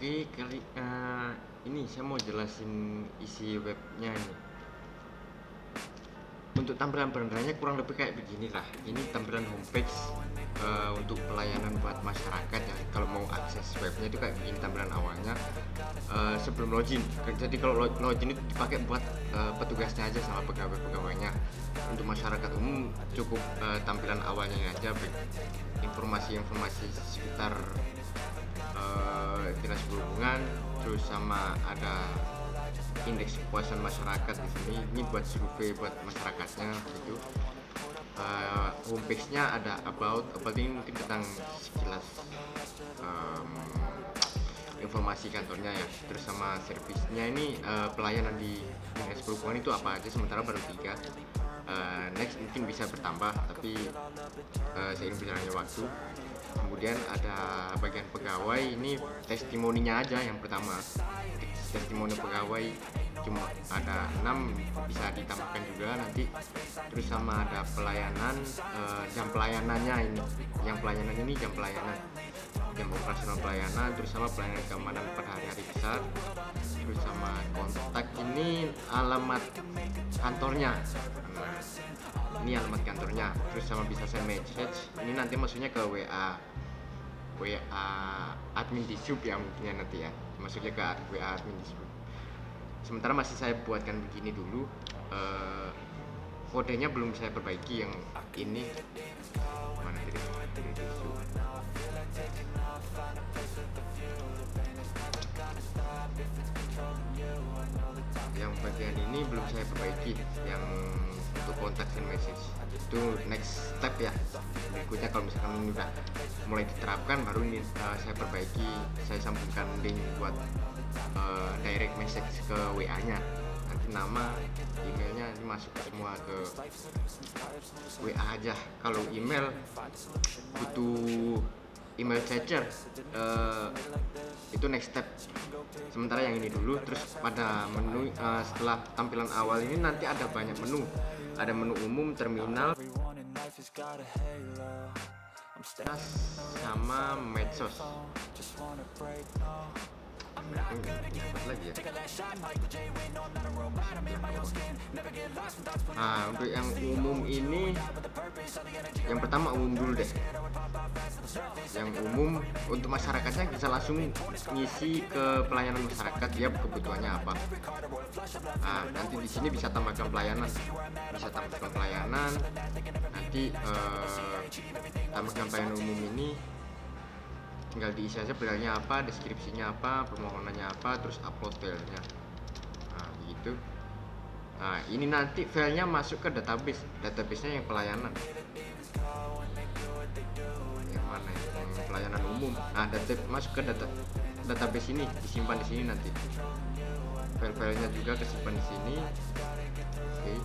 Oke, ini saya mau jelasin isi webnya ini. Untuk tampilan benerannya kurang lebih kayak begini lah. Ini tampilan homepage untuk pelayanan buat masyarakat ya. Kalau mau akses webnya itu kayak begini tampilan awalnya sebelum login. Jadi kalau login itu dipakai buat petugasnya aja sama pegawai-pegawainya. Untuk masyarakat umum cukup tampilan awalnya aja, informasi-informasi sekitar dinas perhubungan, terus sama ada indeks kepuasan masyarakat di sini. Ini buat survei buat masyarakatnya gitu. Homepage-nya ada about ini mungkin tentang sekilas informasi kantornya ya. Terus sama servisnya ini pelayanan di dinas perhubungan itu apa aja, sementara baru 3. Next mungkin bisa bertambah, tapi seiring berjalannya waktu. Kemudian ada bagian pegawai, ini testimoninya aja yang pertama. Testimoni pegawai cuma ada 6, bisa ditambahkan juga nanti. Terus sama ada pelayanan, jam pelayanannya ini. Yang pelayanan ini jam pelayanan, jam operasional pelayanan, terus sama pelayanan keamanan pada hari-hari besar. Terus sama kontak, ini alamat kantornya. Nah, ini alamat kantornya. Terus sama bisa send message, ini nanti maksudnya ke WA admin Disub ya, mungkinnya nanti ya masuknya ke WA admin Disub. Sementara masih saya buatkan begini dulu, kodenya belum saya perbaiki. Yang ini mana dari Disub. Yang bagian ini belum saya perbaiki, yang untuk kontak and message itu next step ya. Berikutnya kalau misalkan ini udah mulai diterapkan, baru ini saya perbaiki, saya sambungkan link buat direct message ke WA nya. Nanti nama, emailnya ini masuk semua ke WA aja. Kalau email butuh email changer, itu next step. Sementara yang ini dulu. Terus pada menu, setelah tampilan awal ini nanti ada banyak menu. Ada menu umum, terminal, sama medsos. Lagi ya. Nah, untuk yang umum ini, yang pertama umum dulu deh. Yang umum untuk masyarakatnya bisa langsung ngisi ke pelayanan masyarakat, dia kebutuhannya apa. Nah, nanti di sini bisa tambahkan pelayanan, nanti tambahkan pelayanan umum ini tinggal diisi aja filenya apa, deskripsinya apa, permohonannya apa, terus upload filenya. Nah, gitu. Nah, ini nanti filenya masuk ke database-nya yang pelayanan. Yang mana ya? Yang pelayanan umum. Nah, masuk ke database ini, disimpan di sini nanti. File-filenya juga kesimpan di sini. Oke.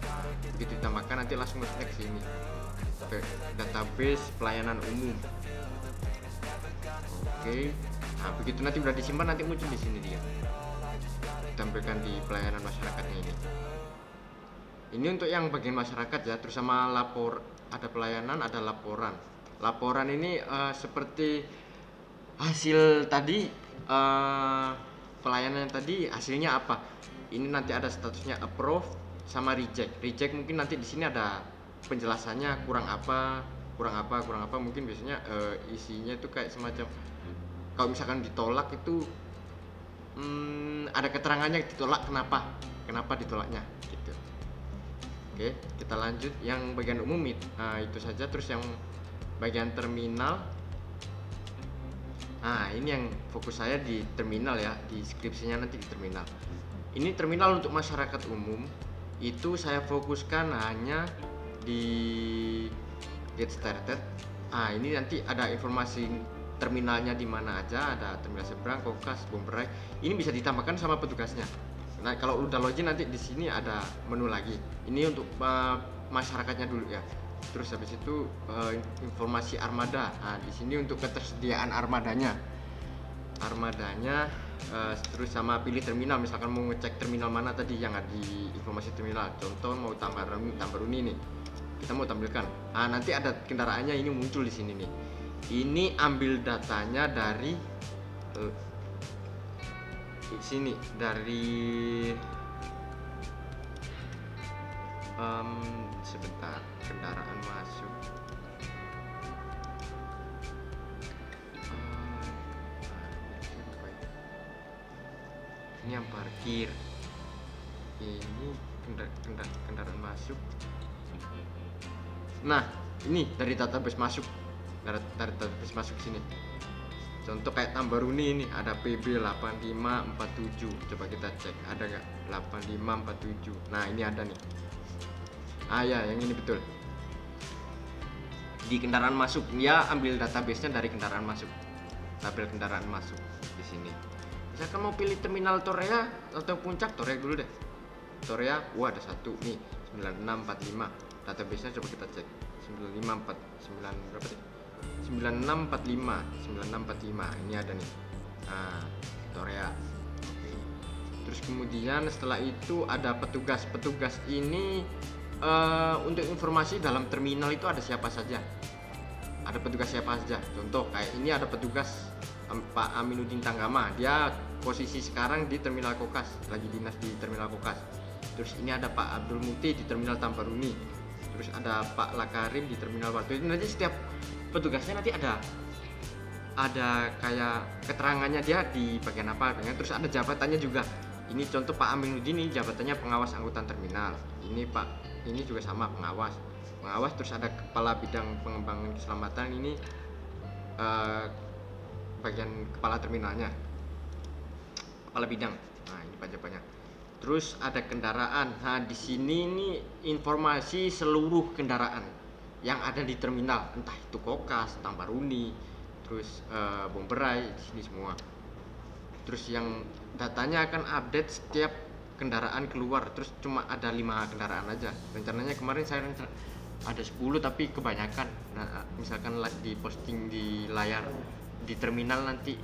Nah, begitu ditambahkan nanti langsung masuk ke sini. Database pelayanan umum. Oke. Nah, begitu nanti udah disimpan, nanti muncul di sini dia. Ditampilkan di pelayanan masyarakatnya ini. Ini untuk yang bagian masyarakat ya. Terus sama ada pelayanan, ada laporan. Laporan ini seperti hasil tadi, pelayanan yang tadi hasilnya apa. Ini nanti ada statusnya approve sama reject. Reject mungkin nanti di sini ada penjelasannya kurang apa, mungkin biasanya isinya itu kayak semacam, kalau misalkan ditolak itu ada keterangannya ditolak, kenapa ditolaknya gitu. Oke, kita lanjut yang bagian umum itu saja. Terus yang bagian terminal, nah ini yang fokus saya di terminal ya, di deskripsinya nanti di terminal. Ini terminal untuk masyarakat umum, itu saya fokuskan hanya di get started. Ah, ini nanti ada informasi terminalnya di mana aja, ada terminal seberang, Kokas, Bomberai. Ini bisa ditambahkan sama petugasnya. Nah, kalau udah login nanti di sini ada menu lagi. Ini untuk masyarakatnya dulu ya. Terus habis itu informasi armada. Nah, di sini untuk ketersediaan armadanya. Terus sama pilih terminal, misalkan mau ngecek terminal mana tadi yang ada di informasi terminal. Contoh mau Tambaruni nih, kita mau tampilkan. Nah, nanti ada kendaraannya ini muncul di sini nih. Ini ambil datanya dari sini dari sebentar, kendaraan masuk. Ini yang parkir, ini kendaraan masuk. Nah, ini dari database masuk, dari database masuk sini. Contoh kayak Tambaruni ini ada PB 8547. Coba kita cek ada nggak 8547. Nah, ini ada nih. Ah ya, yang ini betul. Di kendaraan masuk, dia ambil database-nya dari kendaraan masuk. Tabel kendaraan masuk di sini. Misalkan mau pilih terminal Torea atau puncak, Torea dulu deh. Torea, wah ada satu nih, 9645. Database-nya coba kita cek. 954 berapa sih? 9645 ini ada nih. Nah, Torea. Oke. Terus kemudian setelah itu ada petugas. Petugas ini untuk informasi dalam terminal itu ada siapa saja. Ada petugas siapa saja. Contoh kayak ini ada petugas Pak Aminuddin Tanggama. Dia posisi sekarang di Terminal Kokas, lagi dinas di Terminal Kokas. Terus ini ada Pak Abdul Muti di Terminal Tambaruni. Terus ada Pak Lakarim di Terminal Warto. Ini nanti setiap petugasnya nanti ada kayak keterangannya dia di bagian apa, terus ada jabatannya juga. Ini contoh Pak Aminuddin ini jabatannya pengawas angkutan terminal. Ini Pak ini juga sama pengawas. Terus ada kepala bidang pengembangan keselamatan, ini bagian kepala terminalnya, kepala bidang. Nah, ini jabatannya. Terus ada kendaraan. Nah, di sini nih informasi seluruh kendaraan yang ada di terminal, entah itu Kokas, Tambaruni, terus Bomberai, di sini semua. Terus yang datanya akan update setiap kendaraan keluar. Terus cuma ada 5 kendaraan aja. Rencananya kemarin saya ada 10 tapi kebanyakan. Nah, misalkan di posting di layar di terminal nanti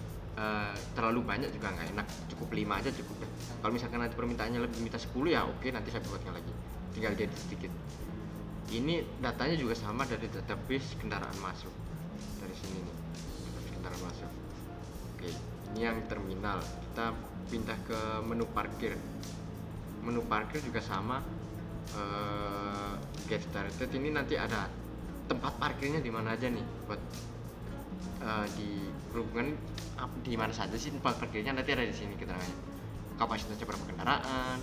terlalu banyak juga nggak enak. Cukup 5 aja cukup deh. Kalau misalkan nanti permintaannya lebih minta 10 ya oke, nanti saya buatkan lagi. Tinggal diedit sedikit. Ini datanya juga sama dari database kendaraan masuk. Dari sini nih, database kendaraan masuk. Oke, ini yang terminal. Kita pindah ke menu parkir. Menu parkir juga sama. Get started ini nanti ada tempat parkirnya di mana aja nih, buat di perhubungan di mana saja sih tempat parkirnya nanti ada di sini keterangannya. Kapasitasnya berapa kendaraan,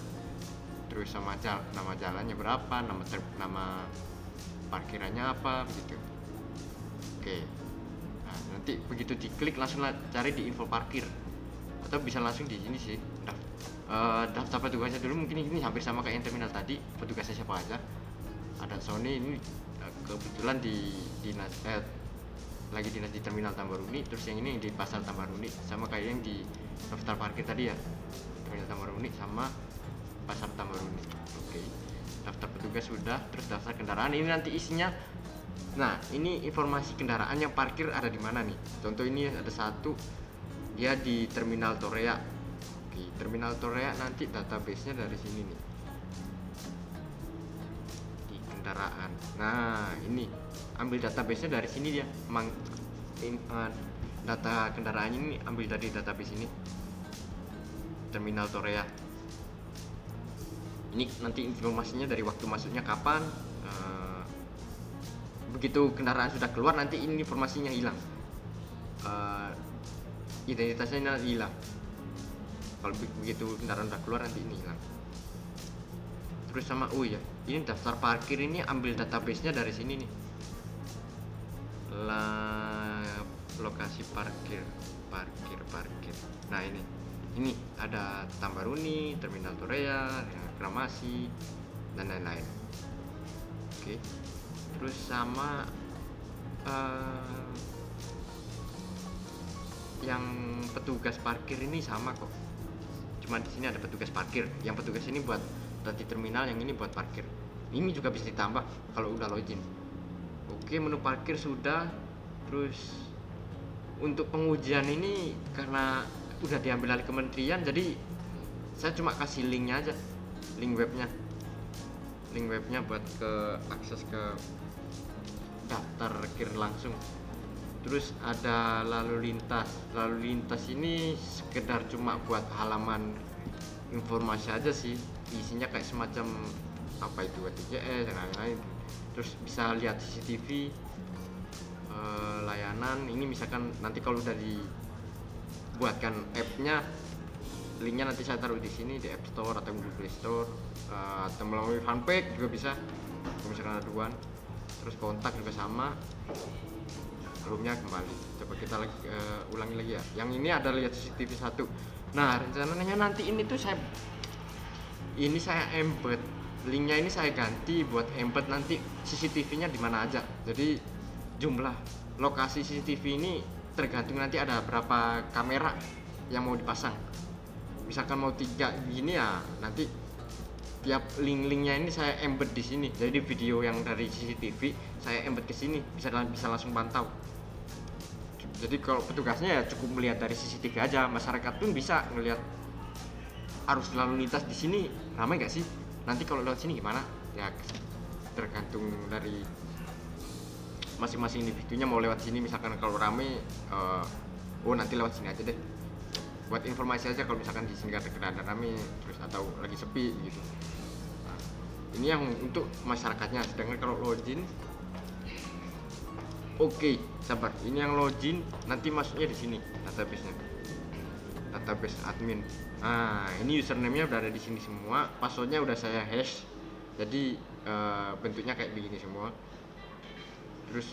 terus sama nama jalannya berapa, nama parkirannya apa begitu. Oke. Nah, nanti begitu diklik langsung cari di info parkir, atau bisa langsung di sini sih. Daftar petugasnya dulu, mungkin ini hampir sama kayak yang terminal tadi. Petugasnya siapa aja. Ada Sony ini kebetulan di dinas lagi dinas di Terminal Tambaruni. Terus yang ini di Pasar Tambaruni, sama kayak yang di daftar parkir tadi ya, Terminal Tambaruni sama Pasar Tambaruni. Oke. Daftar petugas sudah, terus daftar kendaraan ini nanti isinya. Nah, ini informasi kendaraan yang parkir ada di mana nih. Contoh ini ada satu, dia di Terminal Torea. Oke, Terminal Torea nanti database-nya dari sini nih. Di kendaraan. Nah, ini ambil database-nya dari sini dia. Data kendaraan ini ambil dari database ini. Terminal Torea. Ini nanti informasinya dari waktu masuknya kapan. Begitu kendaraan sudah keluar nanti ini informasinya hilang. Identitasnya hilang. Kalau begitu kendaraan udah keluar nanti ini hilang. Terus sama ya, ini daftar parkir ini ambil database-nya dari sini nih. Lokasi parkir. Nah, ini ada Tambaruni, Terminal Torea, Reklamasi, dan lain-lain. Oke. Terus sama yang petugas parkir ini sama kok. Cuma di sini ada petugas parkir. Yang petugas ini buat di terminal, yang ini buat parkir. Ini juga bisa ditambah kalau udah login. Oke, menu parkir sudah. Terus untuk pengujian ini karena udah diambil alih kementerian, jadi saya cuma kasih linknya aja, link webnya buat ke akses ke daftar parkir langsung. Terus ada lalu lintas. Lalu lintas ini sekedar cuma buat halaman informasi aja sih, isinya kayak semacam apa itu WTJS dan lain-lain. Terus bisa lihat CCTV, layanan. Ini misalkan nanti kalau udah dibuatkan app-nya, linknya nanti saya taruh di sini di App Store atau Google Play Store, atau melalui fanpage juga bisa kalau misalkan aduan. Terus kontak juga sama, roomnya kembali. Coba kita ulangi lagi ya. Yang ini ada lihat CCTV 1. Nah, rencananya nanti ini tuh saya embed linknya, ini saya ganti buat embed nanti CCTV-nya di mana aja. Jadi jumlah lokasi CCTV ini tergantung nanti ada berapa kamera yang mau dipasang. Misalkan mau 3 gini ya, nanti tiap link-linknya ini saya embed di sini. Jadi video yang dari CCTV saya embed ke sini, bisa langsung pantau. Jadi kalau petugasnya ya cukup melihat dari CCTV aja, masyarakat pun bisa ngelihat arus lalu lintas di sini ramai nggak sih. Nanti kalau lewat sini gimana? Ya tergantung dari masing-masing individunya mau lewat sini. Misalkan kalau ramai, nanti lewat sini aja deh. Buat informasi aja kalau misalkan di sini ada kendaraan ramai, terus atau lagi sepi gitu. Nah, ini yang untuk masyarakatnya. Sedangkan kalau login, oke, sabar. Ini yang login nanti masuknya di sini database-nya. Database admin. Nah, ini username-nya udah ada di sini semua, password-nya udah saya hash. Jadi bentuknya kayak begini semua. Terus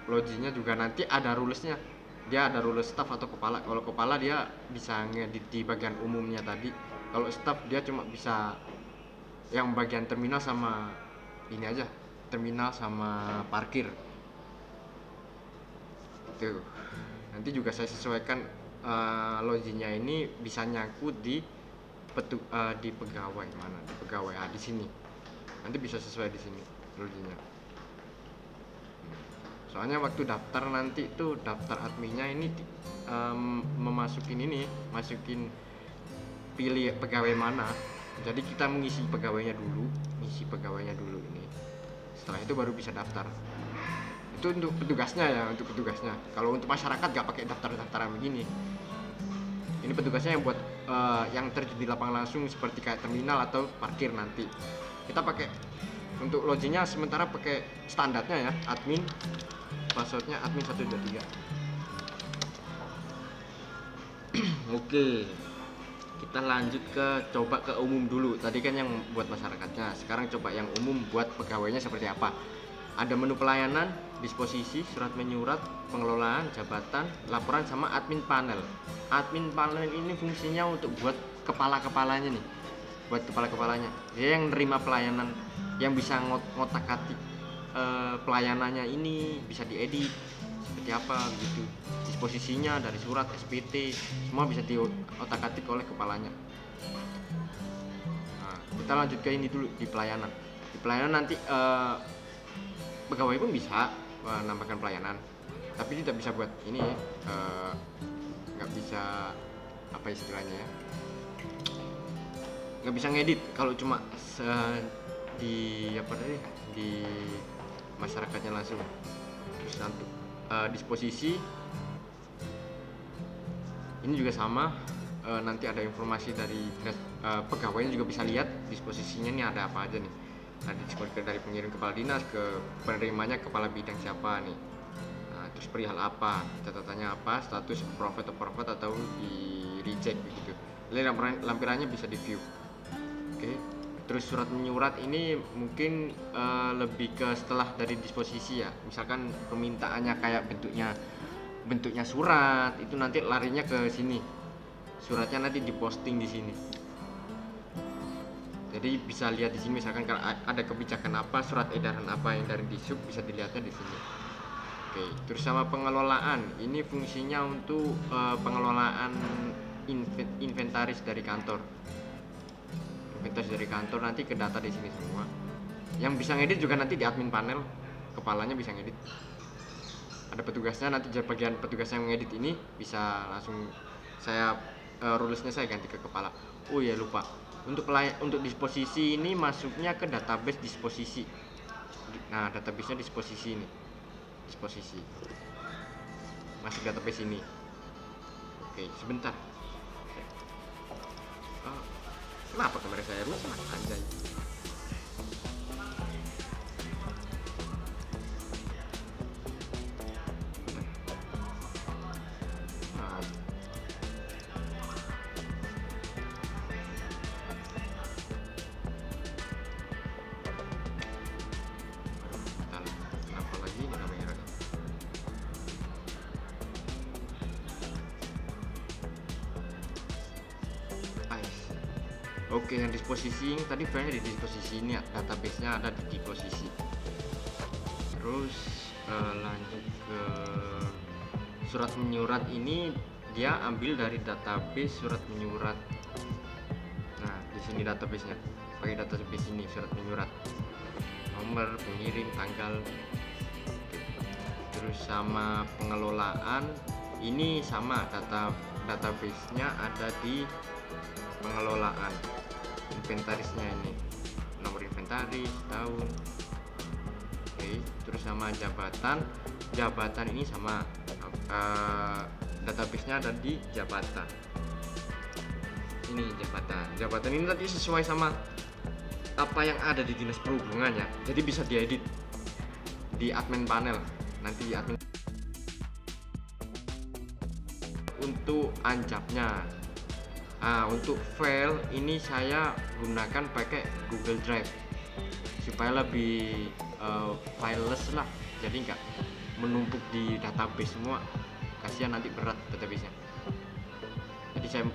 loginnya juga nanti ada rules-nya. Dia ada rules staff atau kepala. Kalau kepala dia bisa ngedit di bagian umumnya tadi. Kalau staff dia cuma bisa yang bagian terminal sama ini aja. Terminal sama parkir. Tuh. Nanti juga saya sesuaikan loginnya ini bisa nyangkut di pegawai mana? Di pegawai di sini. Nanti bisa sesuai di sini loginnya. Soalnya waktu daftar nanti itu daftar adminnya ini masukin pilih pegawai mana. Jadi kita mengisi pegawainya dulu ini. Setelah itu baru bisa daftar. Itu untuk petugasnya ya, Kalau untuk masyarakat nggak pakai daftaran begini. Ini petugasnya yang buat yang terjun di lapangan langsung seperti kayak terminal atau parkir nanti. Kita pakai untuk loginnya sementara pakai standarnya ya, admin. Passwordnya admin 123. Oke, kita lanjut coba ke umum dulu. Tadi kan yang buat masyarakatnya, sekarang coba yang umum buat pegawainya seperti apa. Ada menu pelayanan, disposisi, surat menyurat, pengelolaan, jabatan, laporan, sama admin panel. Admin panel ini fungsinya untuk buat kepala-kepalanya nih. Buat kepala-kepalanya. Dia yang nerima pelayanan, yang bisa ngotak-atik pelayanannya ini, bisa diedit seperti apa gitu. Disposisinya dari surat, SPT, semua bisa diotak-atik oleh kepalanya. Nah, kita lanjut ke ini dulu di pelayanan. Di pelayanan nanti pegawai pun bisa menambahkan pelayanan, tapi tidak bisa buat ini, nggak bisa apa istilahnya ya, nggak bisa ngedit kalau cuma di masyarakatnya langsung. Terus nanti disposisi ini juga sama, nanti ada informasi dari pegawainya juga bisa lihat disposisinya nih ada apa aja nih. Nah, disposisi dari pengirim kepala dinas ke penerimanya kepala bidang siapa nih. Nah, terus perihal apa, catatannya apa, status approve atau di reject begitu. Lampirannya bisa di view. Oke. Terus surat menyurat ini mungkin lebih ke setelah dari disposisi ya. Misalkan permintaannya kayak bentuknya surat, itu nanti larinya ke sini. Suratnya nanti diposting di sini. Jadi bisa lihat di sini, misalkan kalau ada kebijakan apa, surat edaran apa yang dari Disub, bisa dilihatnya di sini. Oke, terus sama pengelolaan. Ini fungsinya untuk pengelolaan inventaris dari kantor. Inventaris dari kantor nanti ke data di sini semua. Yang bisa ngedit juga nanti di admin panel, kepalanya bisa ngedit. Ada petugasnya, nanti bagian petugasnya yang ngedit ini bisa langsung saya rulesnya saya ganti ke kepala. Oh ya lupa. Untuk disposisi ini masuknya ke database disposisi. Nah, databasenya disposisi ini. Disposisi. masuk database ini. Oke, sebentar. Kenapa kamera saya rusak anjay? Kenapa lagi ini kamera? Oke, yang disposisi tadi filenya di disposisi ini, database-nya ada di disposisi. Terus lanjut ke surat menyurat ini, dia ambil dari database surat menyurat. Nah, di sini database-nya, pakai database ini surat menyurat, nomor pengirim, tanggal. Terus sama pengelolaan ini sama, database-nya ada di pengelolaan. Inventarisnya ini nomor inventaris, tahun. Oke, terus sama jabatan ini sama, database-nya ada di jabatan. Ini jabatan ini tadi sesuai sama apa yang ada di dinas perhubungan ya, jadi bisa diedit di admin panel nanti di admin. Untuk anjapnya, untuk file ini saya gunakan pakai Google Drive supaya lebih fileless lah, jadi nggak menumpuk di database semua, kasihan nanti berat database-nya. Jadi saya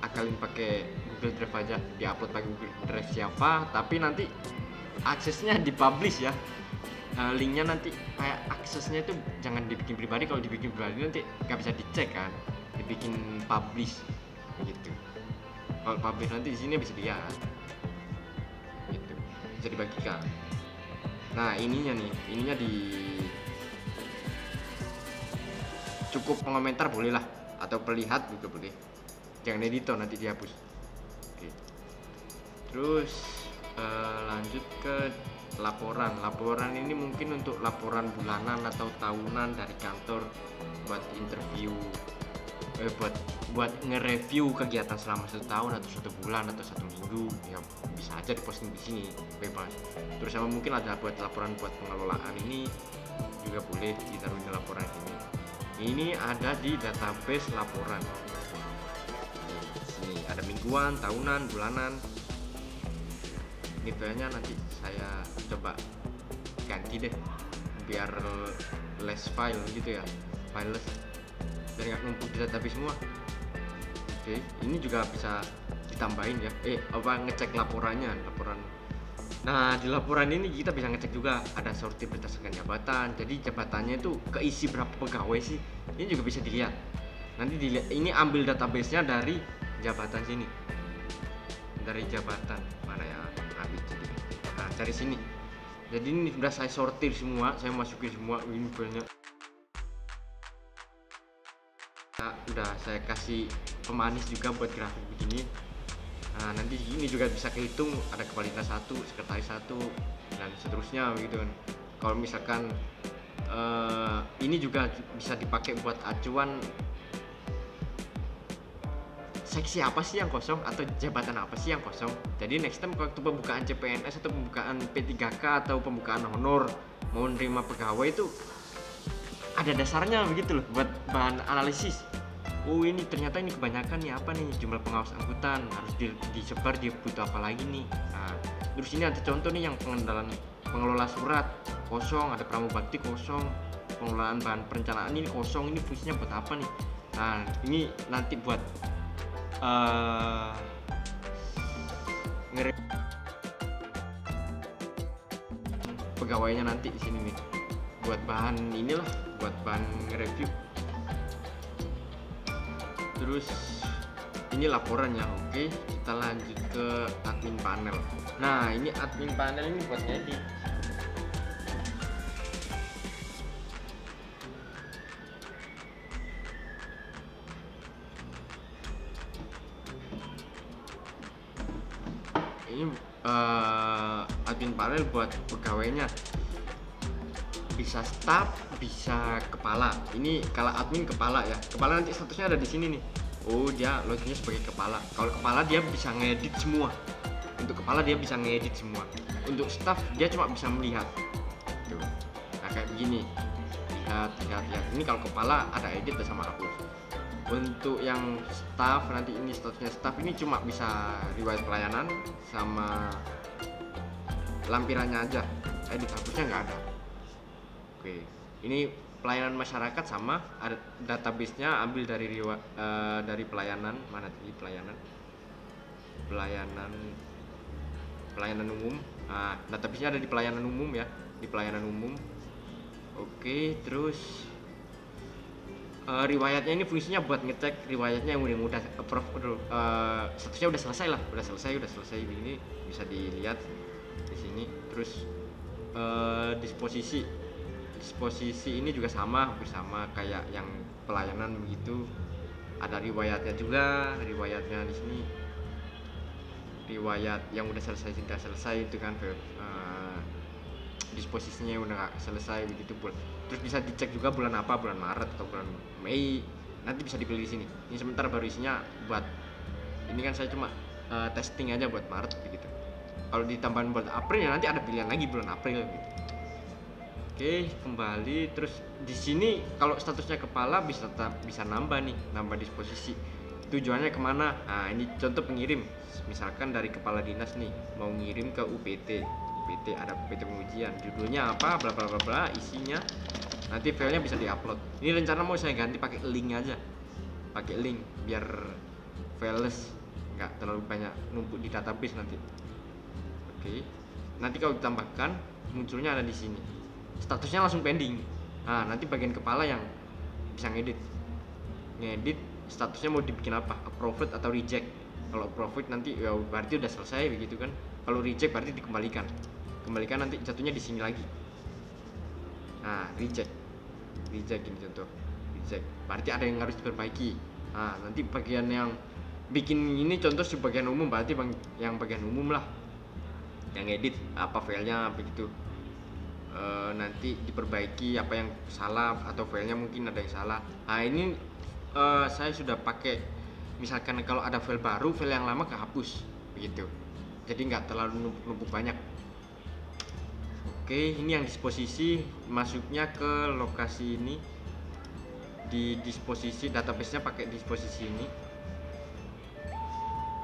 akalin pakai Google Drive aja, diupload pakai Google Drive Java, tapi nanti aksesnya dipublish ya. Linknya nanti kayak aksesnya itu jangan dibikin pribadi, kalau dibikin pribadi nanti nggak bisa dicek kan, dibikin publish gitu. Kalau publish nanti di sini bisa dilihat gitu, bisa dibagikan. Nah, ininya di cukup pengomentar boleh lah, atau pelihat juga boleh, jangan editor nanti dihapus. Oke. Terus lanjut ke laporan ini mungkin untuk laporan bulanan atau tahunan dari kantor, buat interview, buat nge-review kegiatan selama 1 tahun atau 1 bulan atau 1 minggu ya, bisa aja diposting di sini bebas. Terus sama mungkin ada buat laporan buat pengelolaan ini juga boleh ditaruh di laporan ini. Ini ada di database laporan. Sini ada mingguan, tahunan, bulanan. Ini filenya nanti saya coba ganti deh biar less file gitu ya, fileless, biar nggak numpuk di database semua. Oke, ini juga bisa ditambahin ya, ngecek laporan. Nah, di laporan ini kita bisa ngecek juga ada sortir berdasarkan jabatan, jadi jabatannya itu keisi berapa pegawai sih, ini juga bisa dilihat. Nanti dilihat, ini ambil database-nya dari jabatan sini, dari jabatan mana ya, ambil jadi, nah cari sini. Jadi ini sudah saya sortir semua, saya masukin semua ini filenya. Udah saya kasih pemanis juga buat grafik begini. Nah, nanti ini juga bisa kehitung, ada kepala dinas 1, sekretaris 1, dan seterusnya begitu kan. Kalau misalkan ini juga bisa dipakai buat acuan seksi apa sih yang kosong atau jabatan apa sih yang kosong. Jadi next time waktu pembukaan CPNS atau pembukaan P3K atau pembukaan honor mau nerima pegawai itu ada dasarnya begitu loh, buat bahan analisis. Oh, ini ternyata ini kebanyakan nih apa nih, jumlah pengawas angkutan harus disebar, dia butuh apa lagi nih. Nah, terus ini ada contoh nih yang pengelola surat kosong, ada pramubakti kosong, pengelolaan bahan perencanaan ini kosong, ini fungsinya buat apa nih. Nah, ini nanti buat pegawainya nanti di sini nih, buat bahan inilah, buat bahan nge-review. Terus ini laporannya. Oke, kita lanjut ke admin panel. Nah, ini admin panel ini buat ngedit. Ini admin panel buat pegawainya bisa staf, bisa kepala. Ini kalau admin kepala ya, kepala nanti statusnya ada di sini nih. Oh, dia loginnya sebagai kepala. Kalau kepala dia bisa ngedit semua. Untuk kepala dia bisa ngedit semua. Untuk staff dia cuma bisa melihat. Tuh. Nah kayak begini. Lihat. Ini kalau kepala ada edit sama hapus. Untuk yang staff nanti ini statusnya staff ini cuma bisa riwayat pelayanan sama lampirannya aja. Edit hapusnya nggak ada. Oke. Ini pelayanan masyarakat sama ada database-nya ambil dari dari pelayanan mana tadi pelayanan umum. Nah, database-nya ada di pelayanan umum ya, di pelayanan umum. Oke, terus riwayatnya ini fungsinya buat ngecek riwayatnya yang udah statusnya udah selesai ini bisa dilihat di sini. Terus disposisi ini juga hampir sama kayak yang pelayanan begitu, ada riwayatnya juga, riwayatnya di sini riwayat yang udah selesai itu kan, disposisinya udah nggak selesai begitu. Terus bisa dicek juga bulan apa, bulan Maret atau bulan Mei, nanti bisa dipilih di sini. Ini sebentar baru isinya buat ini kan saya cuma testing aja buat Maret begitu. Kalau ditambahin buat April ya nanti ada pilihan lagi bulan April gitu. Oke, kembali. Terus di sini kalau statusnya kepala bisa nambah disposisi. Tujuannya kemana? Nah ini contoh pengirim. Misalkan dari kepala dinas nih mau ngirim ke UPT, ada UPT pengujian, judulnya apa, bla bla bla bla, isinya nanti filenya bisa diupload. Ini rencana mau saya ganti pakai link aja, pakai link biar fileless, nggak terlalu banyak numpuk di database nanti. Oke, nanti kalau ditambahkan munculnya ada di sini, statusnya langsung pending. Nah nanti bagian kepala yang bisa ngedit statusnya mau dibikin apa, approved atau reject. Kalau approved nanti ya berarti udah selesai begitu kan. Kalau reject berarti dikembalikan nanti jatuhnya di sini lagi. Nah reject ini contoh reject berarti ada yang harus diperbaiki. Nah nanti bagian yang bikin ini contoh sebagian umum berarti yang bagian umum lah yang edit apa filenya begitu. Nanti diperbaiki apa yang salah atau filenya mungkin ada yang salah. Nah ini saya sudah pakai, misalkan kalau ada file baru, file yang lama kehapus begitu, jadi nggak terlalu numpuk banyak. Oke, ini yang disposisi, masuknya ke lokasi ini di disposisi, database-nya pakai disposisi ini,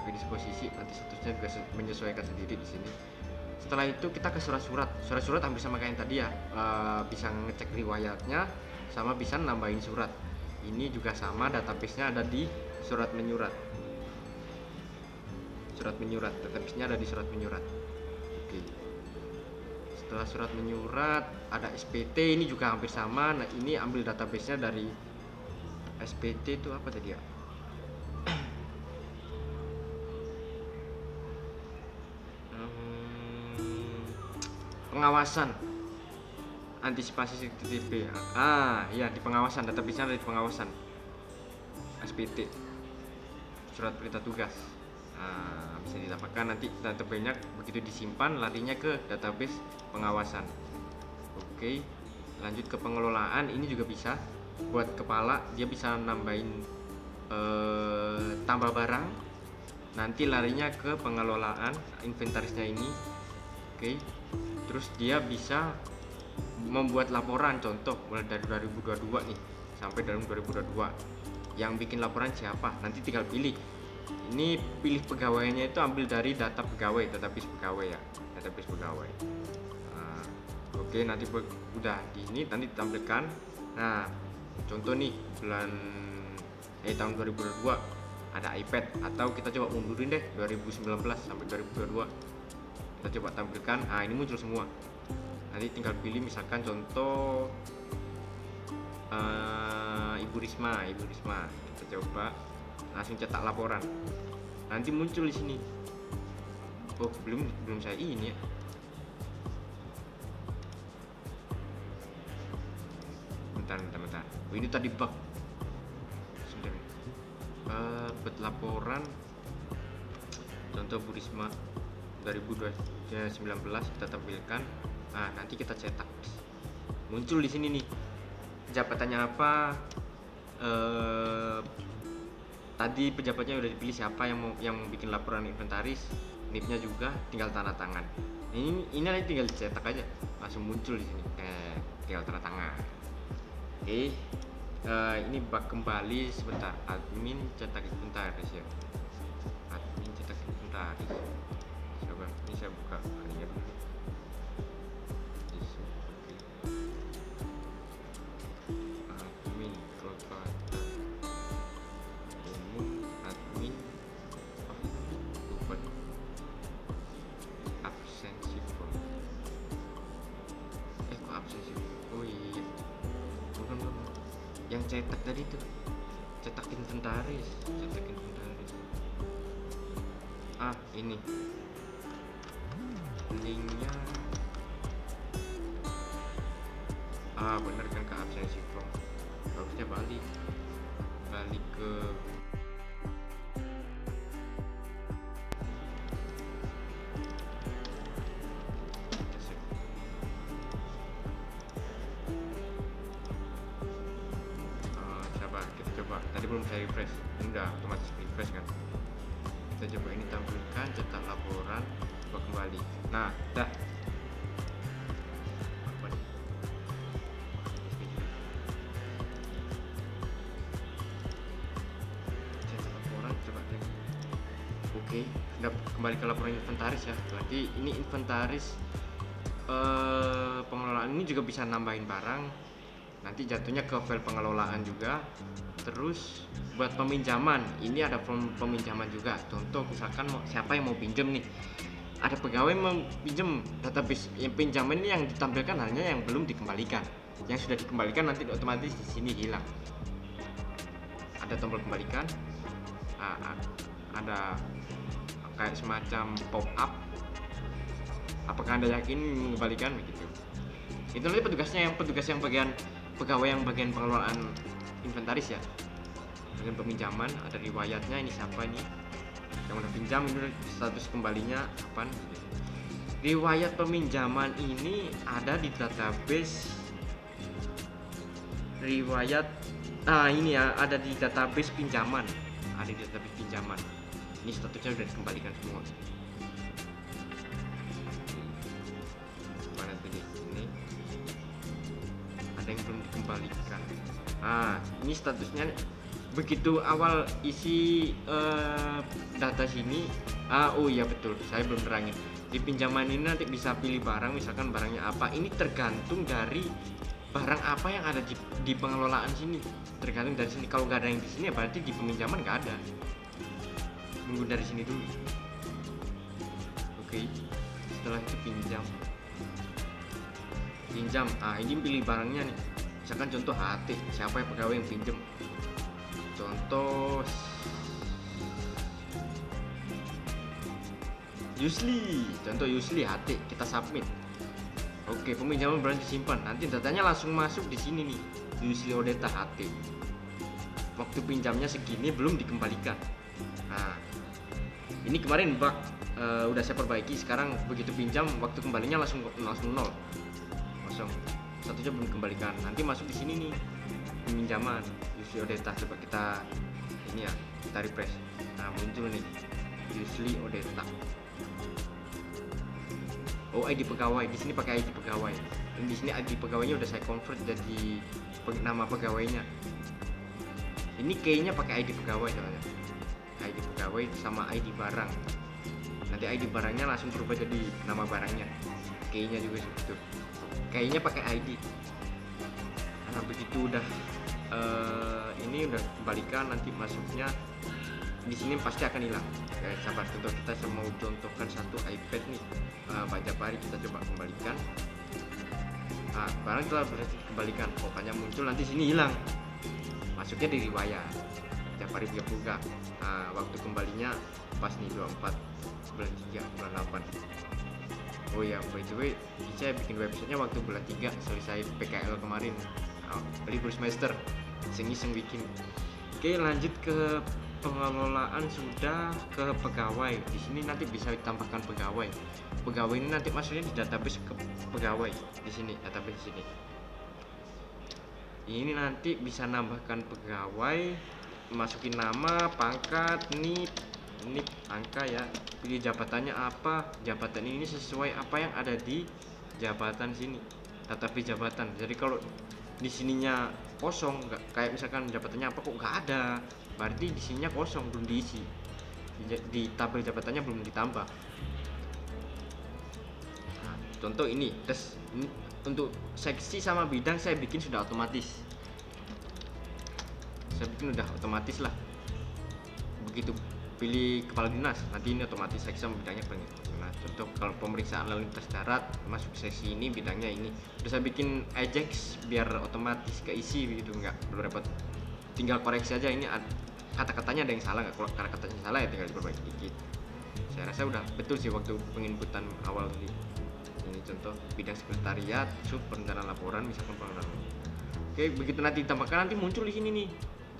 pakai disposisi, nanti statusnya juga menyesuaikan sendiri di sini. Setelah itu kita ke surat-surat hampir sama kayak yang tadi ya, bisa ngecek riwayatnya sama bisa nambahin surat. Ini juga sama, database-nya ada di surat menyurat, database-nya ada di surat menyurat. Oke. Setelah surat menyurat ada SPT, ini juga hampir sama. Nah ini ambil database-nya dari SPT itu apa tadi ya? Pengawasan antisipasi CCTV. Iya di pengawasan, database-nya ada di pengawasan SPT, surat perintah tugas. Bisa ditambahkan nanti database-nya begitu disimpan larinya ke database pengawasan. Oke, lanjut ke pengelolaan. Ini juga bisa buat kepala, dia bisa nambahin tambah barang, nanti larinya ke pengelolaan inventarisnya ini. Oke, terus dia bisa membuat laporan, contoh mulai dari 2022 nih sampai dari 2022. Yang bikin laporan siapa, nanti tinggal pilih. Ini pilih pegawainya itu ambil dari data pegawai, database pegawai ya, database pegawai. Oke, nanti udah di sini nanti ditampilkan. Nah contoh nih bulan tahun 2022 ada iPad, atau kita coba mundurin deh 2019 sampai 2022, kita coba tampilkan. Ini muncul semua, nanti tinggal pilih misalkan contoh Ibu Risma, kita coba langsung cetak laporan, nanti muncul di sini. Oh belum saya ini ya, bentar. Oh, ini tadi bug sebenarnya. Buat laporan contoh Bu Risma 2019 kita tampilkan. Nanti kita cetak muncul di sini nih jabatannya apa. Tadi pejabatnya udah dipilih siapa yang bikin laporan inventaris, NIP-nya juga, tinggal tanda tangan. Ini nanti tinggal dicetak aja, langsung muncul di sini. Tinggal tanda tangan. Oke. Ini bak kembali sebentar. Admin cetak inventaris ya. Admin cetak inventaris. Coba ini saya buka kalian dulu. Admin kota umum, admin lupa absensi form. Kok absensi? Oh iya, bukan yang cetak tadi tuh, cetak inventaris. Ini linknya bener kan, ke absensi form. Harusnya balik ke kita coba. Tadi belum saya refresh, ini udah otomatis refresh kan. Kita coba ini tampilkan cetak laporan, coba kembali. Nah, dah. Cetak laporan, coba deh. Oke, sudah kembali ke laporan inventaris ya. Berarti ini inventaris pengelolaan ini juga bisa nambahin barang. Nanti jatuhnya ke file pengelolaan juga. Terus buat peminjaman, ini ada form peminjaman juga. Contoh misalkan siapa yang mau pinjam nih, ada pegawai mau pinjam, database yang pinjaman ini yang ditampilkan hanya yang belum dikembalikan. Yang sudah dikembalikan nanti otomatis di sini hilang. Ada tombol kembalikan, ada kayak semacam pop up. Apakah Anda yakin mengembalikan begitu? Itu nanti petugas yang bagian pegawai yang bagian pengelolaan inventaris ya. Bagian peminjaman ada riwayatnya, ini siapa ini yang udah pinjam, ini status kembalinya kapan. Riwayat peminjaman ini ada di database riwayat. Ini ya, ada di database pinjaman. Ada di database pinjaman. Ini statusnya sudah dikembalikan semua. Mana tadi? Ini ada yang belum dikembalikan. Ini statusnya begitu awal isi data sini. Oh iya betul, saya belum terangin. Di pinjaman ini nanti bisa pilih barang, misalkan barangnya apa. Ini tergantung dari barang apa yang ada di pengelolaan sini. Tergantung dari sini. Kalau nggak ada yang di sini ya berarti di peminjaman nggak ada. Nunggu dari sini dulu. Oke. Setelah itu pinjam. Ini pilih barangnya nih. Misalkan contoh HT, siapa yang pegawai yang pinjam. Contoh Yusli HT, kita submit. Oke, peminjaman berani disimpan. Nanti datanya langsung masuk di sini nih, Yusli Odeta HT. Waktu pinjamnya segini belum dikembalikan. Ini kemarin bug, udah saya perbaiki. Sekarang begitu pinjam, waktu kembalinya langsung 0, kosong. Satunya belum dikembalikan. Nanti masuk di sini nih, peminjaman Yusli Odeta. Coba kita ini ya, kita refresh. Muncul nih Yusli Odeta. Oh, ID pegawai. Di sini pakai ID pegawai. Dan di sini ID pegawainya udah saya convert jadi nama pegawainya. Ini key-nya pakai ID pegawai soalnya. ID pegawai sama ID barang. Nanti ID barangnya langsung berubah jadi nama barangnya. Key-nya juga seperti itu. Kayaknya pakai ID. Begitu udah ini udah kembalikan, nanti masuknya di sini pasti akan hilang. Sabar, contoh kita mau contohkan satu iPad nih, Pak Japari, kita coba kembalikan. Barang telah berhasil dikembalikan, pokoknya muncul nanti sini hilang. Masuknya di riwayat Japari buka. Waktu kembalinya pas nih 24 bulan 3 bulan 8. Oh ya, by the way, saya bikin websitenya waktu bulan 3, selesai PKL kemarin, libur semester, iseng-iseng bikin. Oke, lanjut ke pengelolaan, sudah ke pegawai. Di sini nanti bisa ditambahkan pegawai. Pegawai ini nanti masuknya di database ke pegawai. Di sini database di sini. Ini nanti bisa nambahkan pegawai, masukin nama, pangkat, NIP, angka ya. Pilih jabatannya apa. Jabatan ini sesuai apa yang ada di jabatan sini. Database jabatan. Jadi kalau di sininya kosong, nggak kayak misalkan jabatannya apa kok nggak ada, berarti di sininya kosong, belum diisi. Di tabel jabatannya belum ditambah. Nah, contoh ini, terus ini untuk seksi sama bidang saya bikin sudah otomatis. Saya bikin udah otomatis lah. Begitu pilih kepala dinas, nanti ini otomatis seksi sama bidangnya pengen. Nah, contoh kalau pemeriksaan lalu lintas darat masuk seksi ini, bidangnya ini. Udah saya bikin Ajax biar otomatis keisi gitu, nggak perlu repot. Tinggal koreksi aja ini kata-katanya ada yang salah nggak. Kalau kata-katanya salah ya tinggal diperbaiki dikit. Saya rasa udah betul sih waktu penginputan awal tadi. Ini contoh bidang sekretariat, sub perencanaan laporan, misalkan pengenalan. Oke, begitu nanti ditambahkan, nanti muncul di sini nih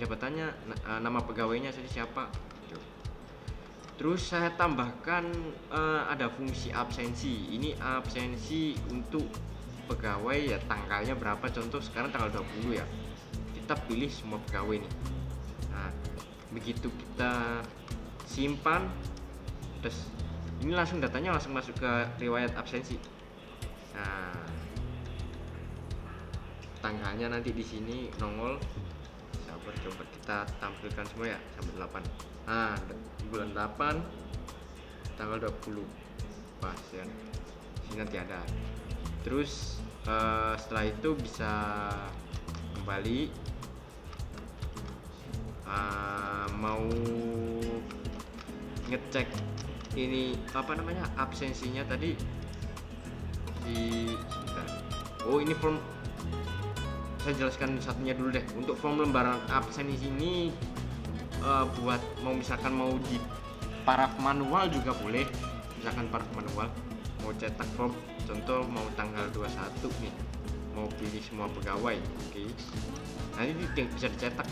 jabatannya, nama pegawainya saja siapa. Terus saya tambahkan ada fungsi absensi. Ini absensi untuk pegawai ya, tanggalnya berapa. Contoh sekarang tanggal 20 ya. Kita pilih semua pegawai nih. Nah, begitu kita simpan, terus ini langsung datanya langsung masuk ke riwayat absensi. Nah, tanggalnya nanti di sini nongol. Sabar, coba kita tampilkan semua ya sampai 8. Nah, bulan 8 tanggal 20 pas ya. Sini nanti ada. Terus setelah itu bisa kembali mau ngecek ini apa namanya absensinya tadi di sebentar. Oh, ini form, saya jelaskan satunya dulu deh. Untuk form lembaran absen di sini buat misalkan mau di paraf manual juga boleh. Misalkan paraf manual mau cetak form, contoh mau tanggal 21 nih, mau pilih semua pegawai. Oke. Nanti bisa dicetak.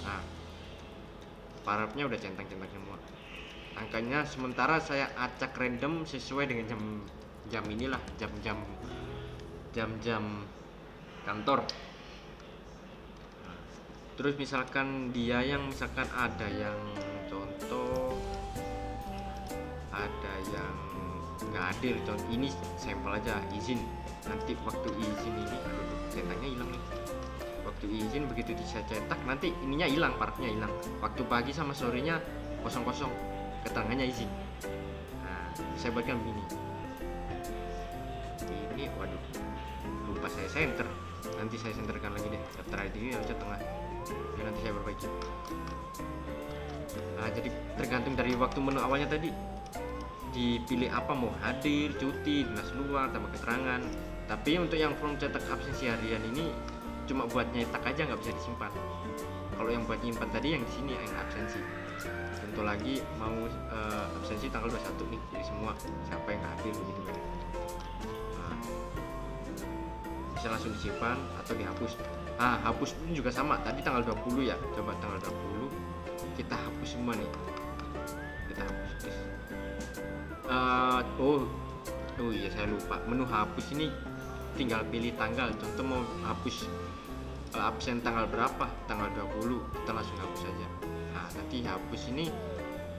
Nah, parafnya udah centang-centang semua. Angkanya sementara saya acak random sesuai dengan jam inilah, jam kantor. Terus misalkan dia yang misalkan ada yang contoh ada yang nggak hadir, contoh ini sampel aja izin. Nanti waktu izin ini centangnya hilang nih. Waktu izin begitu saya cetak nanti ininya hilang, partnya hilang. Waktu pagi sama sorenya kosong-kosong, keterangannya izin. Nah, saya buatkan begini. Ini waduh, lupa saya center. Nanti saya centerkan lagi deh. Daftar ID ini harusnya tengah. Ya, nanti saya perbaiki. Nah, jadi tergantung dari waktu menu awalnya tadi. Dipilih apa, mau hadir, cuti, dinas luar, tambah keterangan. Tapi untuk yang form cetak absensi harian ini cuma buat nyetak aja, nggak bisa disimpan. Kalau yang buat nyimpan tadi yang di sini yang absensi. Contoh lagi mau absensi tanggal 21 nih, jadi semua siapa yang hadir begitu kan. Nah, bisa langsung disimpan atau dihapus. Hapus pun juga sama, tadi tanggal 20 ya, coba tanggal 20 kita hapus semua nih, kita hapus. Oh iya, saya lupa, menu hapus ini tinggal pilih tanggal. Contoh mau hapus absen tanggal berapa, tanggal 20, kita langsung hapus saja. Nah, nanti hapus ini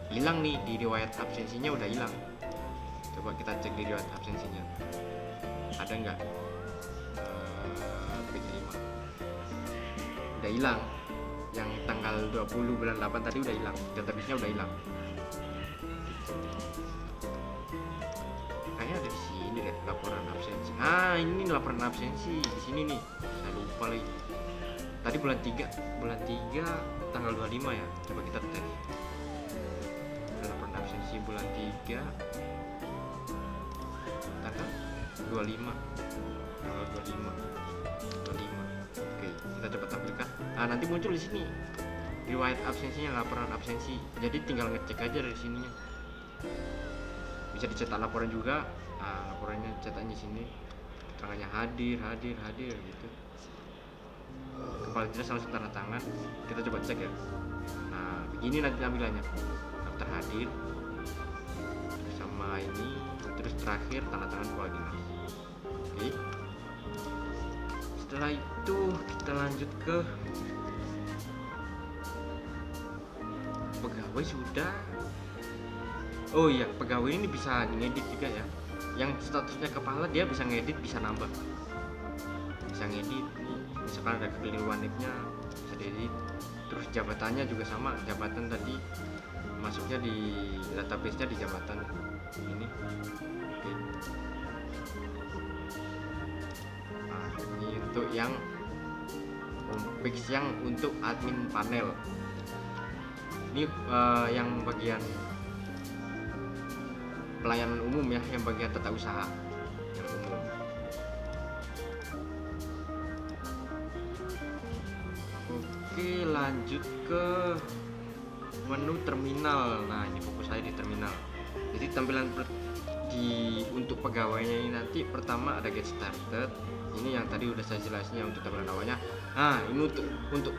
hilang nih, di riwayat absensinya udah hilang. Coba kita cek di riwayat absensinya ada nggak. Udah hilang, yang tanggal 20 bulan 8 tadi udah hilang, database-nya udah hilang. Kayaknya ada di sini deh laporan absensi. Ini laporan absensi di sini nih, saya lupa lagi. Tadi bulan 3 tanggal 25 ya, coba kita tes. Laporan absensi bulan 3 tanggal 25 tanggal 25. Oke, kita coba tampilkan. Nanti muncul di sini riwayat absensinya, laporan absensi. Jadi tinggal ngecek aja dari sininya. Bisa dicetak laporan juga. Laporannya cetaknya sini, keterangannya hadir gitu. Kepala dinas langsung tanda tangan. Kita coba cek ya. Nah, begini nanti tampilannya. Daftar hadir sama ini, terus terakhir tanda tangan kepala dinas. Oke. setelah itu kita lanjut ke pegawai sudah. Oh iya, pegawai ini bisa ngedit juga ya. Yang statusnya kepala dia bisa ngedit, bisa nambah, bisa ngedit nih, misalkan ada kekeliruan nicknya bisa diedit. Terus jabatannya juga sama, jabatan tadi masuknya di database nya di jabatan ini. Oke. Nah, ini untuk yang homepage yang untuk admin panel. Ini yang bagian pelayanan umum ya, yang bagian tata usaha yang umum. Oke, lanjut ke menu terminal. Nah, ini fokus saya di terminal. Jadi tampilan untuk pegawainya ini nanti pertama ada get started. Ini yang tadi udah saya jelasnya untuk tampilan awalnya. Nah, ini untuk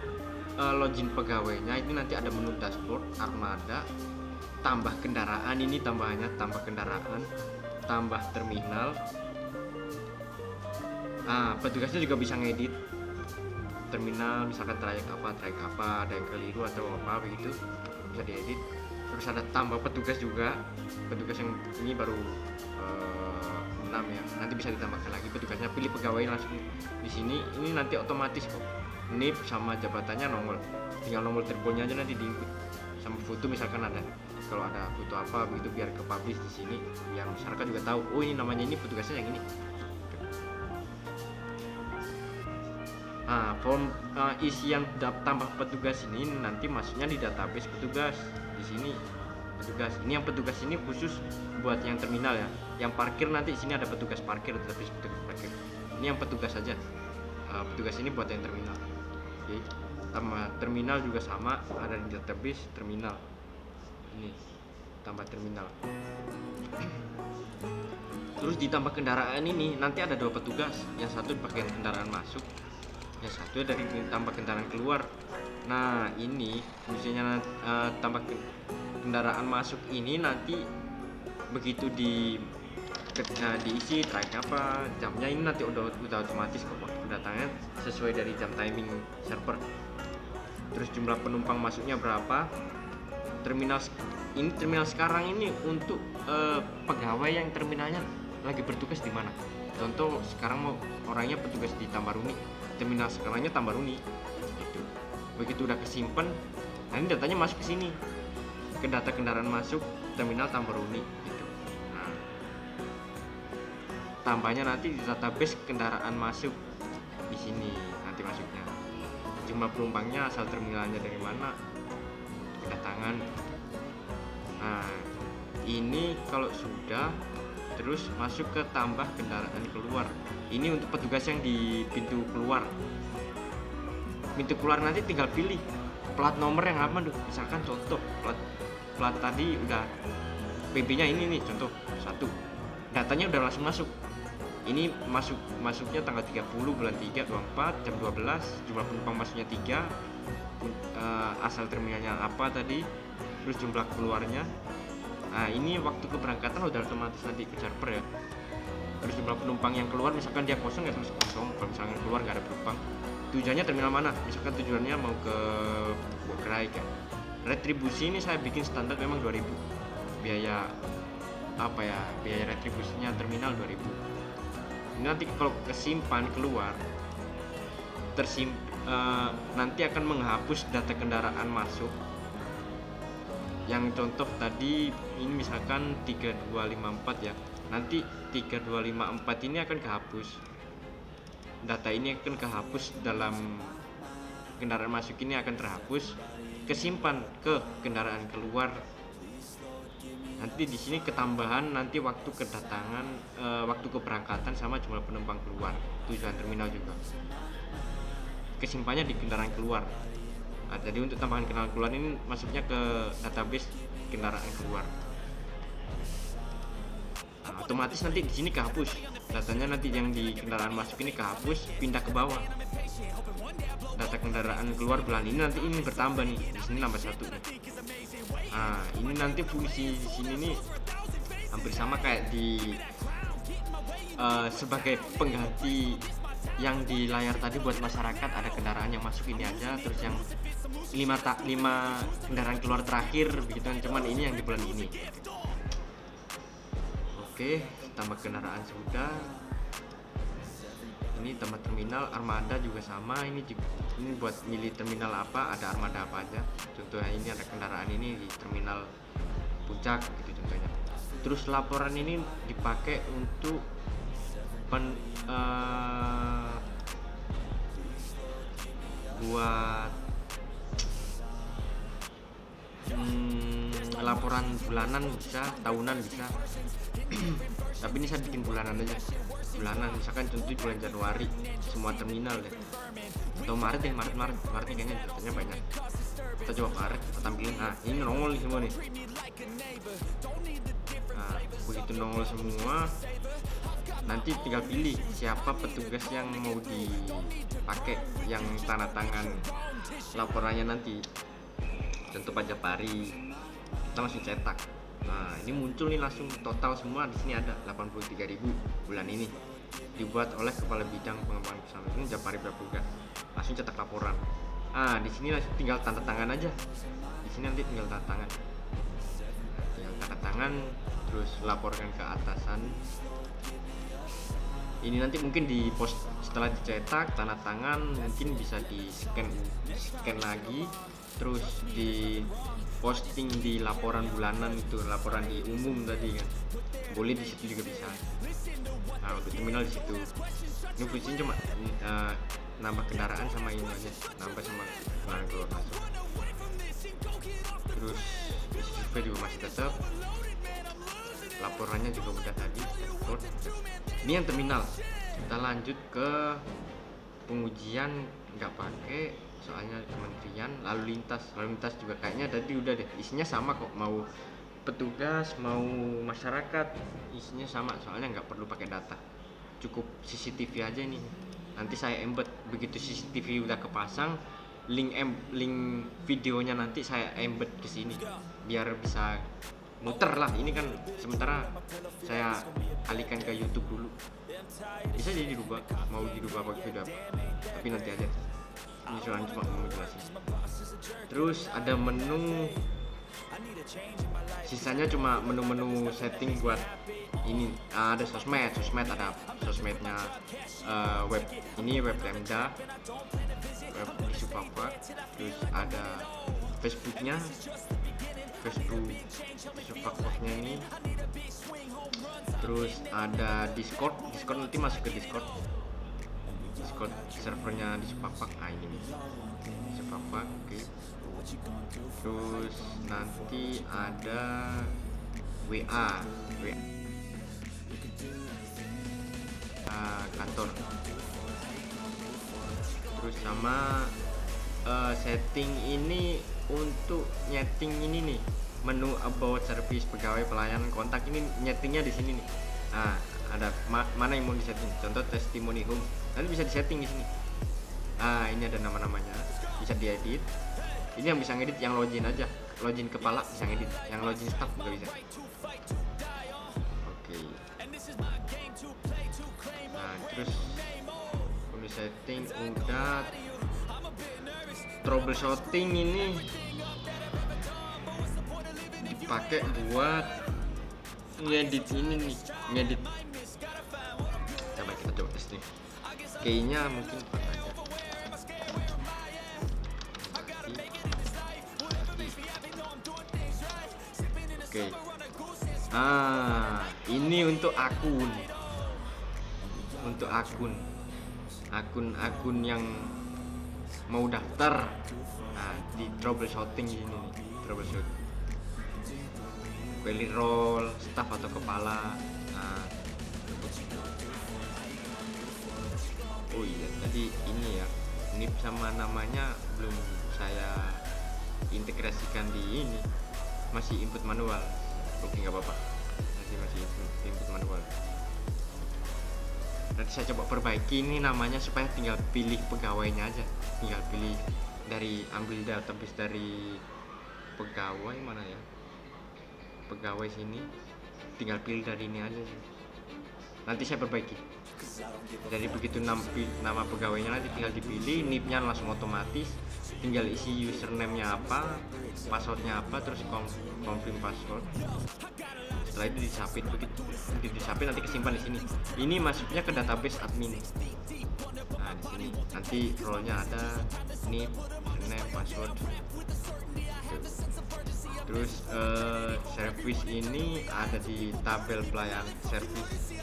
login pegawainya ini nanti ada menu dashboard, armada, tambah kendaraan, ini tambahannya tambah kendaraan, tambah terminal. Nah, petugasnya juga bisa ngedit terminal, misalkan trayek apa, ada yang keliru atau apa begitu bisa diedit. Terus ada tambah petugas juga, petugas yang ini baru 6 ya, nanti bisa ditambahkan lagi petugasnya. Pilih pegawai langsung di sini, ini nanti otomatis kok. NIP sama jabatannya nongol, tinggal nomor teleponnya aja nanti diinput sama foto, misalkan ada, kalau ada foto apa begitu biar ke publish di sini, biar masyarakat juga tahu oh ini namanya ini petugasnya yang ini. Nah, form isian tambah petugas ini nanti masuknya di database petugas di sini. Petugas ini, yang petugas ini khusus buat yang terminal ya. Yang parkir nanti di sini ada petugas parkir, database petugas parkir. Ini yang petugas saja. Petugas ini buat yang terminal. Oke. Tambah terminal juga sama, ada di database terminal. Ini tambah terminal. Terus ditambah kendaraan ini nanti ada 2 petugas, yang satu bagian kendaraan masuk, yang satu dari tambah kendaraan keluar. Nah, ini misalnya tambah kendaraan masuk ini nanti begitu diisi trayek apa, jamnya ini nanti udah otomatis kok waktu kedatangan sesuai dari jam timing server. Terus jumlah penumpang masuknya berapa. Terminal sekarang ini untuk pegawai yang terminalnya lagi bertugas di mana. Contoh sekarang mau orangnya petugas di Tambaruni, terminal sekarangnya Tambaruni gitu. Begitu udah kesimpan, nah ini datanya masuk ke sini, ke data kendaraan masuk terminal Tambaruni gitu. Nah, tambahnya nanti di database kendaraan masuk di sini nanti masuknya. Jumlah penumpangnya, asal terminalnya dari mana, kedatangan. Nah, ini kalau sudah, terus masuk ke tambah kendaraan keluar. Ini untuk petugas yang di pintu keluar. Pintu keluar nanti tinggal pilih plat nomor yang apa tuh. Misalkan contoh plat tadi udah PB-nya ini nih, contoh 1. Datanya udah langsung masuk. Ini masuknya tanggal 30 bulan 3 24 jam 12, jumlah penumpang masuknya 3, asal terminalnya apa tadi, terus jumlah keluarnya. Nah, ini waktu keberangkatan udah otomatis nanti ke server ya. Terus jumlah penumpang yang keluar, misalkan dia kosong ya tulis kosong, kalau misalnya keluar nggak ada penumpang. Tujuannya terminal mana, misalkan tujuannya mau ke Bograi kan. Retribusi ini saya bikin standar memang 2000, biaya retribusinya terminal 2000. Ini nanti kalau kesimpan keluar nanti akan menghapus data kendaraan masuk. Yang contoh tadi ini misalkan 3254 ya, nanti 3254 ini akan kehapus, data ini akan kehapus, dalam kendaraan masuk ini akan terhapus, kesimpan ke kendaraan keluar. Nanti di sini ketambahan nanti waktu kedatangan, waktu keberangkatan sama jumlah penumpang keluar, tujuan terminal juga. Kesimpannya di kendaraan keluar. Nah, jadi untuk tambahan kendaraan keluar ini masuknya ke database kendaraan keluar. Nah, otomatis nanti di sini kehapus. Datanya nanti yang di kendaraan masuk ini kehapus, pindah ke bawah. Data kendaraan keluar bulan ini nanti ini bertambah nih. Di sini nambah 1 nih. Nah, ini nanti fungsi di sini nih hampir sama kayak di sebagai pengganti yang di layar tadi buat masyarakat ada kendaraan yang masuk ini aja, terus yang 5 kendaraan keluar terakhir begitu kan, cuman ini yang di bulan ini. Oke, tambah kendaraan sudah. Ini tambah terminal, armada juga sama. Ini buat milih terminal apa, ada armada apa aja. Contohnya ini ada kendaraan ini di terminal Puncak gitu contohnya. Terus laporan ini dipakai untuk buat laporan bulanan bisa, tahunan bisa. Tapi ini saya bikin bulanan aja. Bulanan, misalkan contoh bulan Januari semua terminal deh. Atau Maret deh, Maret kayaknya datanya banyak. Kita coba Maret, kita tampilin. Nah, ini nongol nih semua nih. Nah, begitu nongol semua, nanti tinggal pilih siapa petugas yang mau dipakai, yang tanda tangan laporannya nanti. Contoh pajak pari, kita langsung cetak. Nah, ini muncul nih langsung total semua di sini ada 83.000 bulan ini. Dibuat oleh Kepala Bidang Pengembangan Kesamatan Japari Pramuga. Langsung cetak laporan. Ah, di sini langsung tinggal tanda tangan aja. Di sini nanti tinggal tanda tangan. Tinggal tanda tangan, terus laporkan ke atasan. Ini nanti mungkin di post setelah dicetak tanda tangan, mungkin bisa di scan lagi, terus di posting di laporan bulanan itu, laporan di umum tadi kan, boleh di situ juga bisa. Nah, untuk terminal di situ. Ini fungsinya cuma nambah kendaraan sama ini aja, nambah sama kendaraan keluar masuk. Terus survei juga masih tetap, laporannya juga udah tadi dashboard. Ini yang terminal. Kita lanjut ke pengujian, nggak pakai soalnya kementerian. Lalu lintas juga kayaknya tadi udah deh, isinya sama kok, mau petugas mau masyarakat isinya sama, soalnya nggak perlu pakai data, cukup CCTV aja ini. Nanti saya embed, begitu CCTV udah kepasang, link videonya nanti saya embed ke sini biar bisa muter lah. Ini kan sementara saya alihkan ke YouTube dulu, bisa jadi dirubah, mau dirubah apa video apa, tapi nanti aja. Ini cuma mau jelasin. Terus ada menu, sisanya cuma menu-menu setting buat ini. Ada sosmed ada sosmednya, web ini, web Pemda, web isu Papua. Terus ada Facebooknya, Facebook isu Papua-nya ini. Terus ada Discord nanti masuk ke Discord servernya di Supapak. Nah, ini nih Supapak. Oke. Terus nanti ada WA kantor. Terus sama setting ini untuk nyeting ini nih, menu about service, pegawai, pelayanan, kontak, ini nyetingnya di sini nih. Nah, ada mana yang mau disetting, contoh testimoni home, nanti bisa disetting di sini. Nah, ini ada nama-namanya, bisa diedit. Ini yang bisa ngedit yang login aja, login kepala bisa ngedit, yang login staff juga bisa. Oke. Nah, terus untuk setting udah. Troubleshooting ini dipakai buat ngedit ini nih, ngedit. Coba kita coba tes nih, kayaknya mungkin aja. Oke. Ini untuk akun yang mau daftar. Nah, di troubleshooting ini nih, troubleshooting query role, staff atau kepala. Nah, oh iya, tadi ini ya, NIP sama namanya belum saya integrasikan di ini, masih input manual. Oke, nggak apa-apa, masih input manual. Nanti saya coba perbaiki ini namanya supaya tinggal pilih pegawainya aja, tinggal pilih dari, ambil database dari pegawai mana ya, pegawai sini, tinggal pilih dari ini aja sih. nanti saya perbaiki. Jadi begitu nama pegawainya nanti tinggal dipilih, NIP-nya langsung otomatis, tinggal isi username-nya apa, password-nya apa, terus confirm password. Setelah itu disubmit, begitu disubmit nanti kesimpan di sini. Ini masuknya ke database admin. Nah di sini nanti role-nya ada NIP, username, password. Terus service ini ada di tabel pelayan service.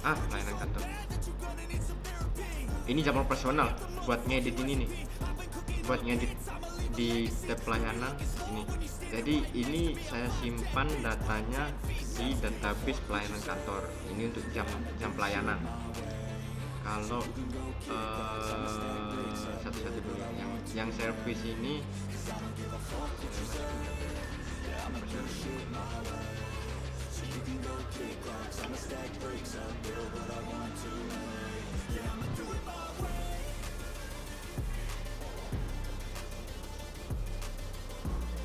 Pelayanan kantor. Ini jam operasional buat ngedit ini nih, buat ngedit di tab pelayanan ini. Jadi ini saya simpan datanya di database pelayanan kantor. Ini untuk jam pelayanan. Kalau satu-satu dulu yang service ini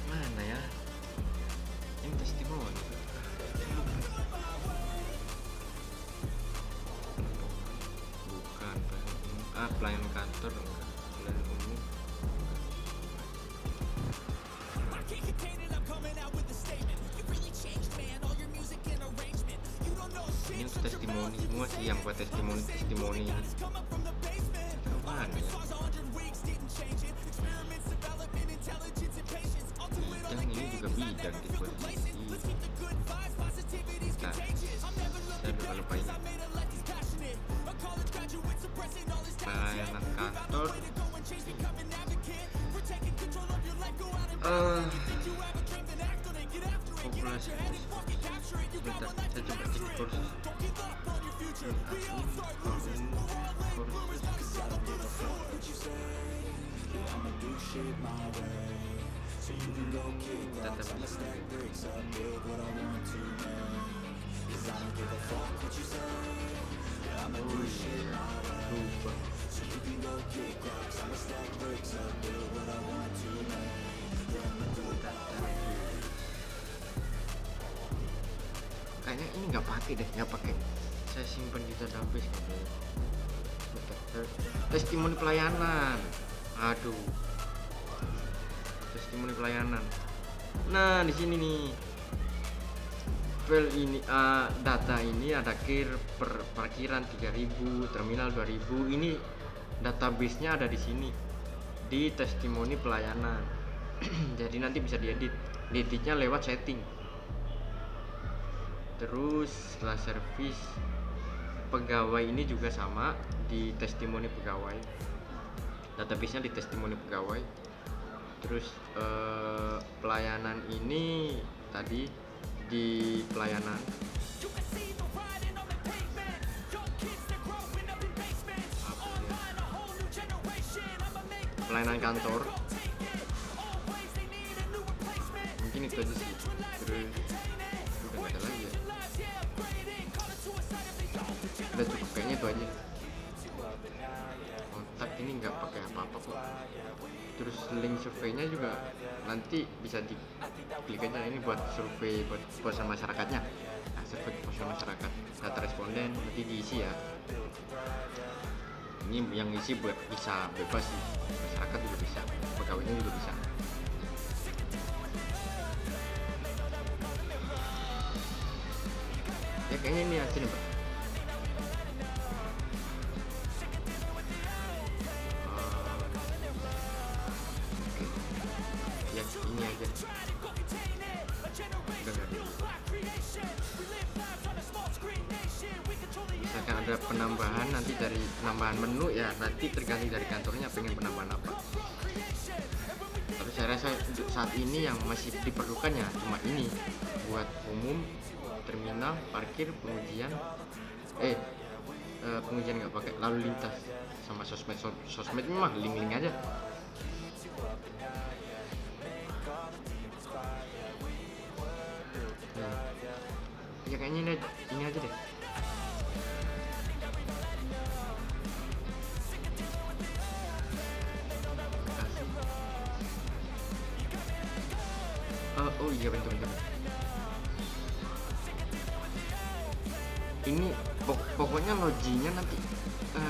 mana ya, ini testimoni bukan pelayanan kantor, pelayanan umum. Ini untuk testimoni semua sih, yang buat testimoni ini. Mana ya? Bidang ini juga bidang di posisi. Nah, saya lupa ini. Pelayanan kantor. Populasi. Bentar, saya coba cek kursus. Kayaknya ini nggak pakai deh, nggak pakai. Saya simpan di database gitu. Testimoni pelayanan. Aduh. Testimoni pelayanan. Nah, di sini nih. File ini data ini ada kir per parkiran 3000, terminal 2000. Ini database-nya ada di sini. Di testimoni pelayanan. Jadi nanti bisa diedit. Editnya lewat setting. Terus setelah service pegawai ini juga sama di testimoni pegawai, database-nya di testimoni pegawai. Terus pelayanan ini tadi di pelayanan. Pelayanan kantor mungkin itu aja sih. Terus udah nggak ada lagi ya, udah cukup kayaknya itu aja. Kontak ini nggak pakai apa-apa kok. Terus link surveinya juga nanti bisa diklik aja, ini buat survei buat kepuasan masyarakatnya. Nah, survei kepuasan masyarakat, data responden nanti diisi ya. Ini yang isi buat bisa bebas sih, masyarakat juga bisa, pegawainya juga bisa. Ya kayaknya ini aja nih Pak. Ya ini aja. Misalkan ada penambahan nanti dari penambahan menu ya, nanti tergantung dari kantornya pengen penambahan apa. Tapi saya rasa untuk saat ini yang masih diperlukan ya cuma ini, buat umum, terminal, parkir, pengujian, pengujian nggak pakai, lalu lintas sama sosmed mah link aja. Ya kayaknya ini aja deh. Oh iya, bentar. Ini pokoknya loginya nanti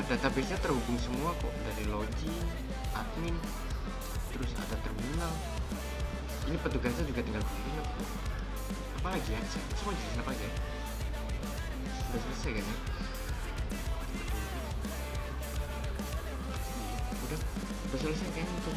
database-nya terhubung semua kok, dari logi, admin, terus ada terminal. Ini petugasnya juga tinggal beli nanti. Apa lagi ya? Semua jelasin apa aja? Sudah selesai kan ya? Udah selesai kayaknya itu.